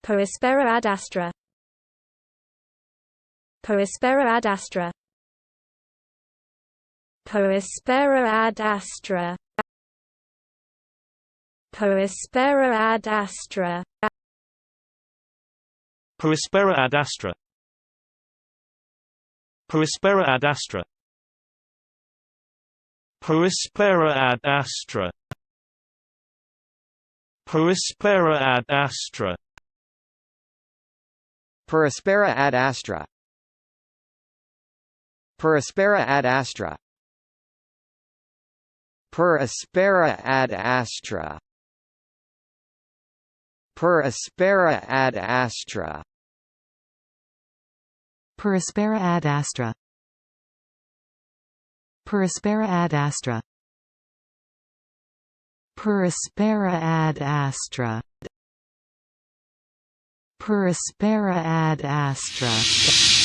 Aspera Ad Astra. Aspera Ad Astra. Aspera Ad Astra. Aspera Ad Astra. Aspera Ad Astra. Aspera Ad Astra. Aspera Ad Astra. Aspera Ad Astra. Aspera Ad Astra. Aspera Ad Astra. Aspera Ad Astra. Aspera Ad Astra. Aspera Ad Astra. Aspera Ad Astra. Aspera Ad Astra. Aspera Ad Astra.